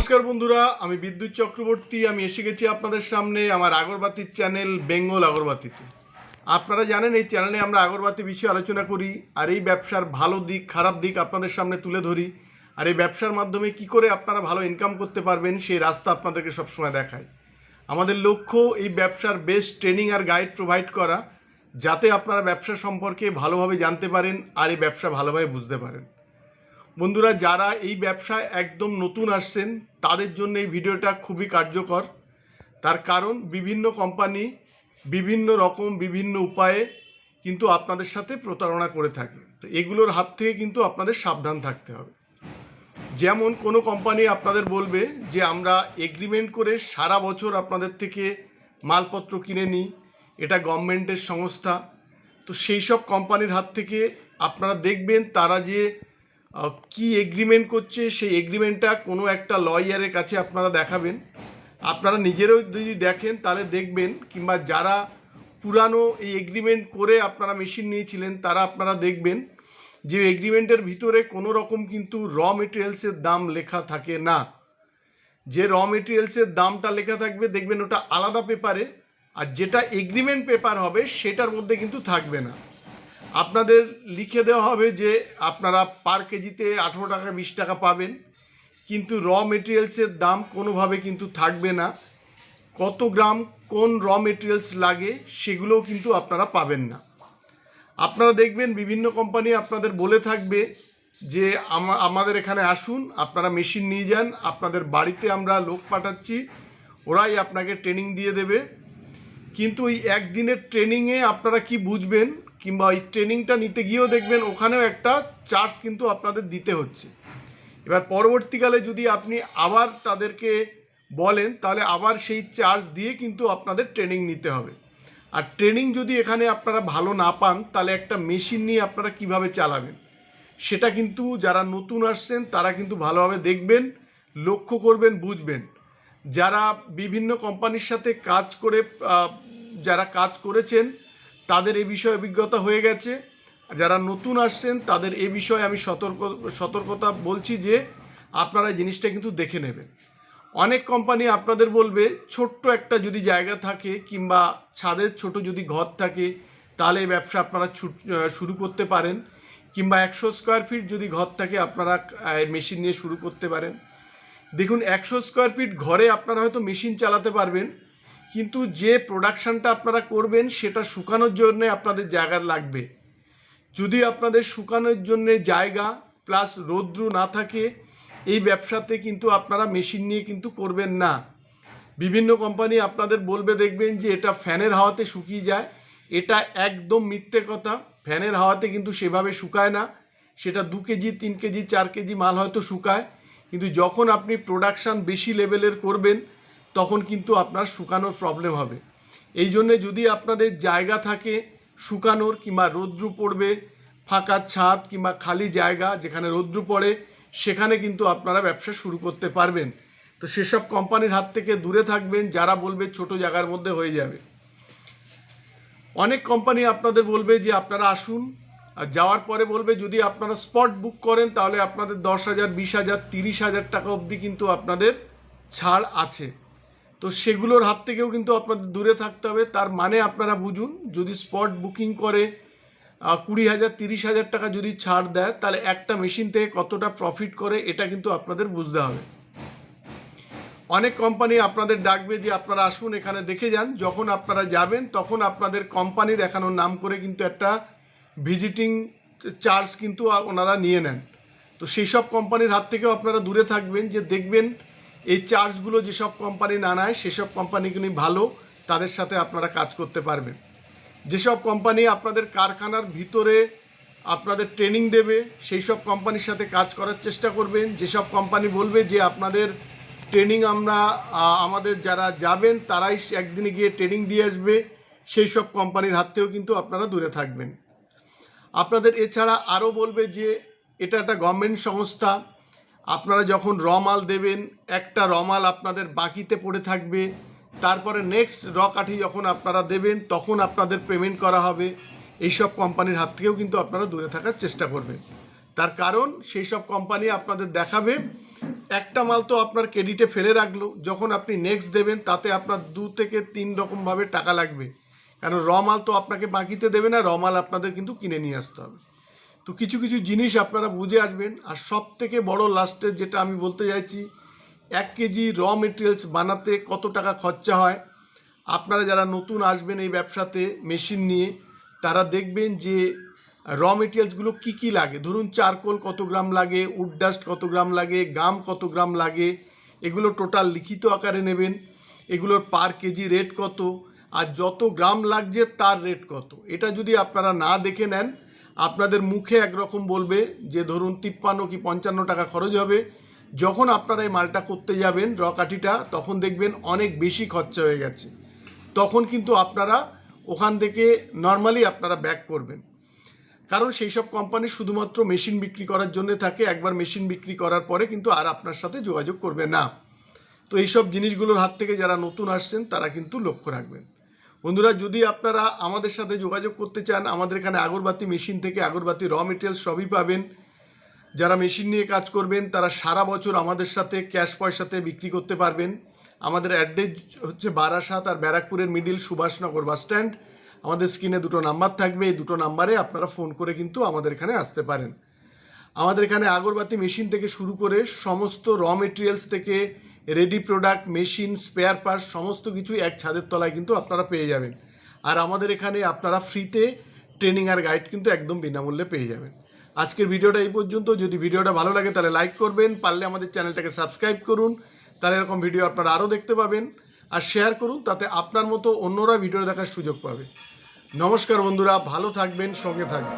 নমস্কার বন্ধুরা, আমি বিদ্যুৎ চক্রবর্তী। আমি এসে গেছি আপনাদের সামনে আমার আগরবাতির চ্যানেল বেঙ্গল আগরবাতিতে। আপনারা জানেন এই চ্যানেলে আমরা আগরবাতি বিষয়ে আলোচনা করি আর এই ব্যবসার ভালো দিক খারাপ দিক আপনাদের সামনে তুলে ধরি। আর এই ব্যবসার মাধ্যমে কি করে আপনারা ভালো ইনকাম করতে পারবেন সেই রাস্তা আপনাদেরকে সবসময় দেখাই। আমাদের লক্ষ্য এই ব্যবসার বেস্ট ট্রেনিং আর গাইড প্রোভাইড করা, যাতে আপনারা ব্যবসা সম্পর্কে ভালোভাবে জানতে পারেন আর এই ব্যবসা ভালোভাবে বুঝতে পারেন। বন্ধুরা, যারা এই ব্যবসায় একদম নতুন আসছেন তাদের জন্য এই ভিডিওটা খুবই কার্যকর। তার কারণ বিভিন্ন কোম্পানি বিভিন্ন রকম বিভিন্ন উপায়ে কিন্তু আপনাদের সাথে প্রতারণা করে থাকে। তো এগুলোর হাত থেকে কিন্তু আপনাদের সাবধান থাকতে হবে। যেমন কোনো কোম্পানি আপনাদের বলবে যে আমরা এগ্রিমেন্ট করে সারা বছর আপনাদের থেকে মালপত্র কিনে নিই, এটা গভর্নমেন্টের সংস্থা। তো সেই সব কোম্পানির হাত থেকে আপনারা দেখবেন তারা যে কি এগ্রিমেন্ট করছে সেই এগ্রিমেন্টটা কোনো একটা লয়ারের কাছে আপনারা দেখাবেন। আপনারা নিজেরাও যদি দেখেন তাহলে দেখবেন, কিংবা যারা পুরানো এই এগ্রিমেন্ট করে আপনারা মেশিন নিয়েছিলেন তারা আপনারা দেখবেন যে এগ্রিমেন্টের ভিতরে কোনো রকম কিন্তু র মেটেরিয়ালসের দাম লেখা থাকে না। যে র মেটেরিয়ালসের দামটা লেখা থাকবে দেখবেন ওটা আলাদা পেপারে, আর যেটা এগ্রিমেন্ট পেপার হবে সেটার মধ্যে কিন্তু থাকবে না। আপনাদের লিখে দেওয়া হবে যে আপনারা পার কেজিতে 18 টাকা 20 টাকা পাবেন, কিন্তু র মেটেরিয়ালসের দাম কোনোভাবে কিন্তু থাকবে না। কত গ্রাম কোন র মেটেরিয়ালস লাগে সেগুলোও কিন্তু আপনারা পাবেন না। আপনারা দেখবেন বিভিন্ন কোম্পানি আপনাদের বলে থাকবে যে আমাদের এখানে আসুন, আপনারা মেশিন নিয়ে যান, আপনাদের বাড়িতে আমরা লোক পাঠাচ্ছি, ওরাই আপনাকে ট্রেনিং দিয়ে দেবে। কিন্তু ওই একদিনের ট্রেনিংয়ে আপনারা কি বুঝবেন, কিংবা ওই ট্রেনিংটা নিতে গিয়েও দেখবেন ওখানেও একটা চার্জ কিন্তু আপনাদের দিতে হচ্ছে। এবার পরবর্তীকালে যদি আপনি আবার তাদেরকে বলেন তাহলে আবার সেই চার্জ দিয়ে কিন্তু আপনাদের ট্রেনিং নিতে হবে। আর ট্রেনিং যদি এখানে আপনারা ভালো না পান তাহলে একটা মেশিন নিয়ে আপনারা কিভাবে চালাবেন সেটা কিন্তু যারা নতুন আসছেন তারা কিন্তু ভালোভাবে দেখবেন, লক্ষ্য করবেন, বুঝবেন। যারা বিভিন্ন কোম্পানির সাথে কাজ করে যারা কাজ করেছেন তাদের এ বিষয়ে অভিজ্ঞতা হয়ে গেছে। যারা নতুন আসছেন তাদের এ বিষয়ে আমি সতর্কতা বলছি যে আপনারা জিনিসটা কিন্তু দেখে নেবেন। অনেক কোম্পানি আপনাদের বলবে ছোট্ট একটা যদি জায়গা থাকে কিংবা ছাদের ছোট যদি ঘর থাকে তাহলে এই ব্যবসা আপনারা শুরু করতে পারেন, কিংবা 100 স্কোয়ার ফিট যদি ঘর থাকে আপনারা মেশিন নিয়ে শুরু করতে পারেন। দেখুন, 100 স্কোয়ার ফিট ঘরে আপনারা হয়তো মেশিন চালাতে পারবেন, কিন্তু যে প্রোডাকশানটা আপনারা করবেন সেটা শুকানোর জন্য আপনাদের জায়গা লাগবে। যদি আপনাদের শুকানোর জন্য জায়গা প্লাস রৌদ্র না থাকে এই ব্যবসাতে কিন্তু আপনারা মেশিন নিয়ে কিন্তু করবেন না। বিভিন্ন কোম্পানি আপনাদের বলবে দেখবেন যে এটা ফ্যানের হাওয়াতে শুকিয়ে যায়, এটা একদম মিথ্যে কথা। ফ্যানের হাওয়াতে কিন্তু সেভাবে শুকায় না, সেটা 2 কেজি 3 কেজি 4 কেজি মাল হয়তো শুকায়, কিন্তু যখন আপনি প্রোডাকশান বেশি লেভেলের করবেন তখন কিন্তু আপনার শুকানোর প্রবলেম হবে। এই জন্যে যদি আপনাদের জায়গা থাকে শুকানোর, কিংবা রৌদ্র পড়বে, ফাঁকা ছাদ কিংবা খালি জায়গা যেখানে রৌদ্র পড়ে সেখানে কিন্তু আপনারা ব্যবসা শুরু করতে পারবেন। তো সেসব কোম্পানির হাত থেকে দূরে থাকবেন যারা বলবে ছোট জায়গার মধ্যে হয়ে যাবে। অনেক কোম্পানি আপনাদের বলবে যে আপনারা আসুন, আর যাওয়ার পরে বলবে যদি আপনারা স্পট বুক করেন তাহলে আপনাদের 10,000 20,000 30,000 টাকা অবধি কিন্তু আপনাদের ছাড় আছে। তো সেগুলোর হাত থেকেও কিন্তু আপনাদের দূরে থাকতে হবে। তার মানে আপনারা বুঝুন, যদি স্পট বুকিং করে 20,000 30,000 টাকা যদি ছাড় দেয় তাহলে একটা মেশিন থেকে কতটা প্রফিট করে এটা কিন্তু আপনাদের বুঝতে হবে। অনেক কোম্পানি আপনাদের ডাকবে যে আপনারা আসুন এখানে দেখে যান, যখন আপনারা যাবেন তখন আপনাদের কোম্পানি দেখানোর নাম করে কিন্তু একটা ভিজিটিং চার্জ কিন্তু ওনারা নিয়ে নেন। তো সেই সব কোম্পানির হাত থেকেও আপনারা দূরে থাকবেন, যে দেখবেন এই চার্জগুলো যেসব কোম্পানি না নেয় সেসব কোম্পানিগুলি ভালো, তাদের সাথে আপনারা কাজ করতে পারবেন। যেসব কোম্পানি আপনাদের কারখানার ভিতরে আপনাদের ট্রেনিং দেবে সেই সব কোম্পানির সাথে কাজ করার চেষ্টা করবেন। যেসব কোম্পানি বলবে যে আপনাদের ট্রেনিং আমরা আমাদের যারা যাবেন তারাই একদিনে গিয়ে ট্রেনিং দিয়ে আসবে, সেই সব কোম্পানির হাত থেকেও কিন্তু আপনারা দূরে থাকবেন। আপনাদের এছাড়া আরও বলবে যে এটা একটা গভর্নমেন্ট সংস্থা, আপনারা যখন র মাল দেবেন একটা র মাল আপনাদের বাকিতে পড়ে থাকবে, তারপরে নেক্সট র কাঠি যখন আপনারা দেবেন তখন আপনাদের পেমেন্ট করা হবে। এইসব কোম্পানির হাত থেকেও কিন্তু আপনারা দূরে থাকার চেষ্টা করবেন। তার কারণ সেই সব কোম্পানি আপনাদের দেখাবে একটা মাল তো আপনার ক্রেডিটে ফেলে রাখলো, যখন আপনি নেক্সট দেবেন তাতে আপনার 2 থেকে 3 রকমভাবে টাকা লাগবে, কারণ র মাল তো আপনাকে বাকিতে দেবে না, র মাল আপনাদের কিন্তু কিনে নিয়ে আসতে হবে। তো কিছু কিছু জিনিস আপনারা বুঝে আসবেন। আর সব থেকে বড় লাস্টে যেটা আমি বলতে চাইছি, 1 কেজি র মেটেরিয়ালস বানাতে কত টাকা খরচা হয়। আপনারা যারা নতুন আসবেন এই ব্যবসাতে মেশিন নিয়ে, তারা দেখবেন যে র মেটেরিয়ালসগুলো কী কী লাগে। ধরুন চারকোল কত গ্রাম লাগে, উড ডাস্ট কত গ্রাম লাগে, গাম কত গ্রাম লাগে, এগুলো টোটাল লিখিত আকারে নেবেন। এগুলোর পার কেজি রেট কত, আর যত গ্রাম লাগছে তার রেট কত, এটা যদি আপনারা না দেখে নেন, আপনাদের মুখে একরকম বলবে যে ধরুন 53 কি 55 টাকা খরচ হবে। যখন আপনারা এই মালটা করতে যাবেন র কাঠিটা, তখন দেখবেন অনেক বেশি খরচা হয়ে গেছে। তখন কিন্তু আপনারা ওখান থেকে নর্মালি আপনারা ব্যাক করবেন, কারণ সেই সব কোম্পানি শুধুমাত্র মেশিন বিক্রি করার জন্য থাকে। একবার মেশিন বিক্রি করার পরে কিন্তু আর আপনার সাথে যোগাযোগ করবে না। তো এইসব জিনিসগুলোর হাত থেকে যারা নতুন আসছেন তারা কিন্তু লক্ষ্য রাখবেন। বন্ধুরা, যদি আপনারা আমাদের সাথে যোগাযোগ করতে চান, আমাদের এখানে আগরবাতি মেশিন থেকে আগরবাতি র মেটেরিয়ালস সবই পাবেন। যারা মেশিন নিয়ে কাজ করবেন তারা সারা বছর আমাদের সাথে ক্যাশ পয়সাতে বিক্রি করতে পারবেন। আমাদের অ্যাড্রেস হচ্ছে বারাসাত আর ব্যারাকপুরের মিডিল সুভাষনগর বাস স্ট্যান্ড। আমাদের স্ক্রিনে 2টো নাম্বার থাকবে, এই 2টো নাম্বারে আপনারা ফোন করে কিন্তু আমাদের এখানে আসতে পারেন। আমাদের এখানে আগরবাতি মেশিন থেকে শুরু করে সমস্ত র মেটেরিয়ালস থেকে ready product, machine, spare parts সমস্ত কিছু এক ছাদের তলায় কিন্তু আপনারা পেয়ে যাবেন। আর আমাদের এখানে আপনারা ফ্রিতে ট্রেনিং আর গাইড কিন্তু একদম বিনামূল্যে পেয়ে যাবেন। আজকের ভিডিওটা এই পর্যন্ত। যদি ভিডিওটা ভালো লাগে তাহলে লাইক করবেন, পারলে আমাদের চ্যানেলটাকে সাবস্ক্রাইব করুন, তাহলে এরকম ভিডিও আপনারা আরও দেখতে পাবেন। আর শেয়ার করুন, তাতে আপনার মতো অন্যরা ভিডিও দেখার সুযোগ পাবে। নমস্কার বন্ধুরা, ভালো থাকবেন, সঙ্গে থাকবেন।